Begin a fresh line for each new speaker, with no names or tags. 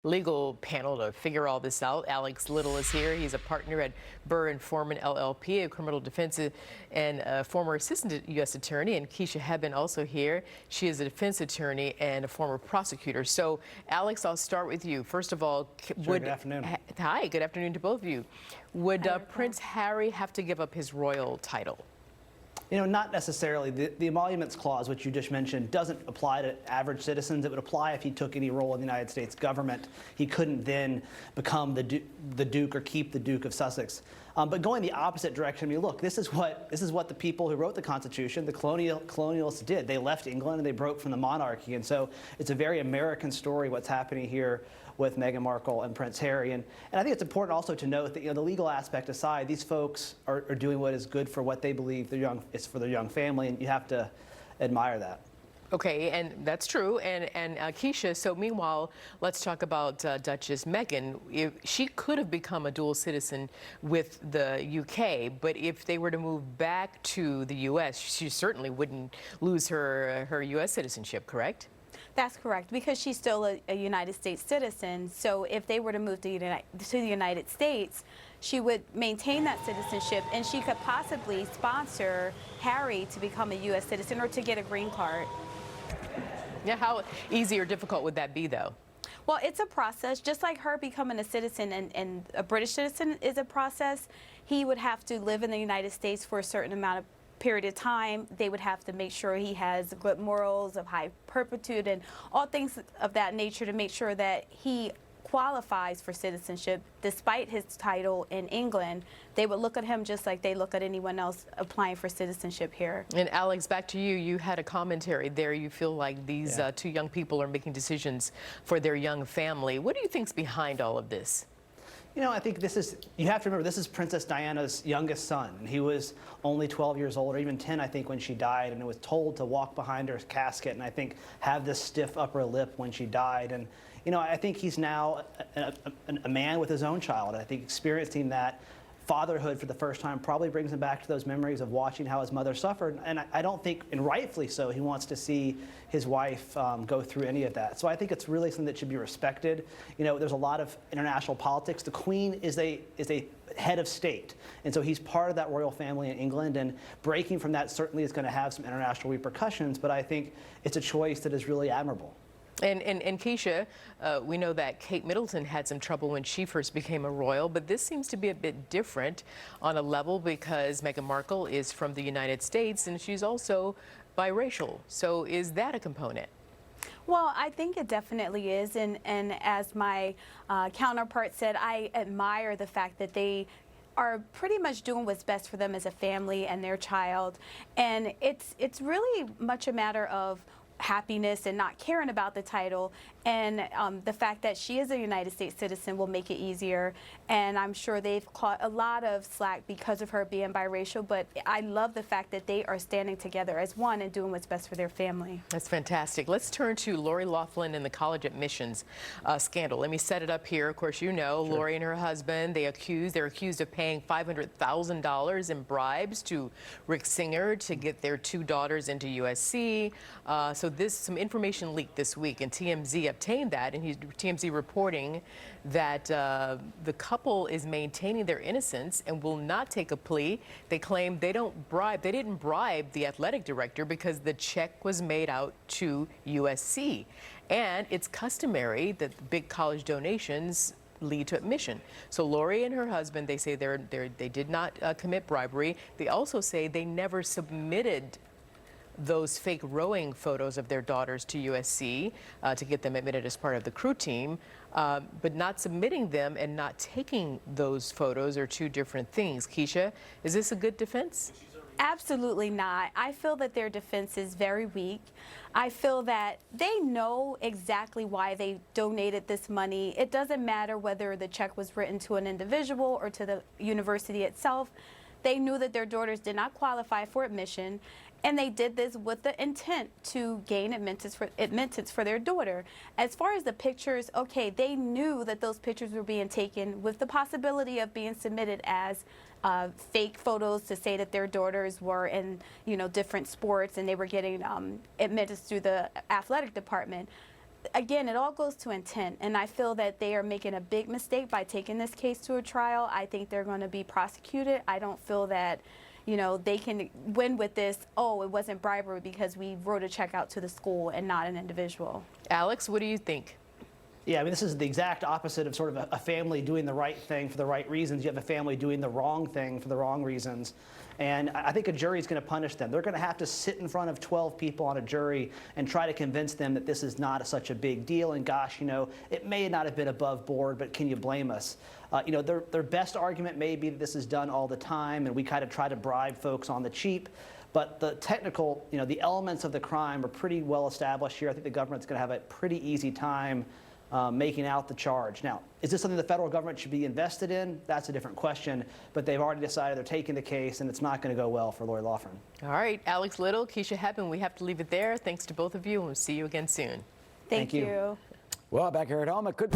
Legal panel to figure all this out. Alex Little is here. He's a partner at Burr and Foreman LLP, a criminal defense and a former assistant U.S. attorney. And Keisha Hebben also here. She is a defense attorney and a former prosecutor. So, Alex, I'll start with you. First of all,
good afternoon.
Hi, good afternoon to both of you. Would Prince Harry have to give up his royal title?
You know, not necessarily. The emoluments clause, which you just mentioned, doesn't apply to average citizens. It would apply if he took any role in the United States government. He couldn't then become the Duke or keep the Duke of Sussex. But going the opposite direction, I mean, look, this is what the people who wrote the Constitution, the colonialists did. They left England and they broke from the monarchy. And so it's a very American story what's happening here with Meghan Markle and Prince Harry. And I think it's important also to note that, you know, the legal aspect aside, these folks are doing what is good for what they believe is for their young family, and you have to admire that.
Okay, and that's true. And Keisha, so meanwhile, let's talk about Duchess Meghan. She could have become a dual citizen with the UK, but if they were to move back to the US, she certainly wouldn't lose her US citizenship, correct?
That's correct, because she's still a United States citizen. So if they were to move to the United States, she would maintain that citizenship, and she could possibly sponsor Harry to become a U.S. citizen or to get a green card.
Yeah, how easy or difficult would that be, though?
Well, it's a process. Just like her becoming a citizen and a British citizen is a process, he would have to live in the United States for a certain amount of period of time. They would have to make sure he has good morals of high perpetuity and all things of that nature to make sure that he qualifies for citizenship. Despite his title in England, they would look at him just like they look at anyone else applying for citizenship here.
And Alex, back to you. You had a commentary there. You feel like these two young people are making decisions for their young family. What do you think's behind all of this?
You know, I think you have to remember, this is Princess Diana's youngest son. And he was only 12 years old, or even 10, I think, when she died, and was told to walk behind her casket and I think have this stiff upper lip when she died. And, you know, I think he's now a man with his own child. I think experiencing that fatherhood for the first time probably brings him back to those memories of watching how his mother suffered. And I don't think, and rightfully so, he wants to see his wife go through any of that. So I think it's really something that should be respected. You know, there's a lot of international politics. The Queen is a head of state. And so he's part of that royal family in England, and breaking from that certainly is going to have some international repercussions, but I think it's a choice that is really admirable.
And Keisha, we know that Kate Middleton had some trouble when she first became a royal, but this seems to be a bit different on a level because Meghan Markle is from the United States and she's also biracial. So is that a component?
Well, I think it definitely is. And as my counterpart said, I admire the fact that they are pretty much doing what's best for them as a family and their child. And it's really much a matter of happiness and not caring about the title, and the fact that she is a United States citizen will make it easier. And I'm sure they've caught a lot of slack because of her being biracial, but I love the fact that they are standing together as one and doing what's best for their family.
That's fantastic. Let's turn to Lori Loughlin and the college admissions scandal. Let me set it up here. Of course, you know, sure. Lori and her husband, they're accused of paying $500,000 in bribes to Rick Singer to get their two daughters into USC. So some information leaked this week, and TMZ obtained that, and TMZ reporting that the couple is maintaining their innocence and will not take a plea. They claim they didn't bribe the athletic director because the check was made out to USC, and it's customary that big college donations lead to admission. So Lori and her husband, they say they did not commit bribery. They also say they never submitted those fake rowing photos of their daughters to USC to get them admitted as part of the crew team, but not submitting them and not taking those photos are two different things. Keisha, is this a good defense?
Absolutely not. I feel that their defense is very weak. I feel that they know exactly why they donated this money. It doesn't matter whether the check was written to an individual or to the university itself. They knew that their daughters did not qualify for admission, and they did this with the intent to gain admittance for their daughter. As far as the pictures, okay, they knew that those pictures were being taken with the possibility of being submitted as fake photos to say that their daughters were in, you know, different sports and they were getting admitted through the athletic department. again, it all goes to intent, and I feel that they are making a big mistake by taking this case to a trial. I think they're going to be prosecuted. I don't feel that, you know, they can win with this, oh, it wasn't bribery because we wrote a check out to the school and not an individual.
Alex, what do you think?
Yeah, I mean, this is the exact opposite of sort of a family doing the right thing for the right reasons. You have a family doing the wrong thing for the wrong reasons. And I think a jury is going to punish them. They're going to have to sit in front of 12 people on a jury and try to convince them that this is not such a big deal. And gosh, you know, it may not have been above board, but can you blame us? You know, their best argument may be that this is done all the time and we kind of try to bribe folks on the cheap. But the technical, you know, the elements of the crime are pretty well established here. I think the government's going to have a pretty easy time making out the charge. Now, is this something the federal government should be invested in? That's a different question, but they've already decided they're taking the case, and it's not going to go well for Lori Loughlin.
All right, Alex Little, Keisha Hepburn, we have to leave it there. Thanks to both of you, and we'll see you again soon.
Thank you.
Well, back here at home, it could.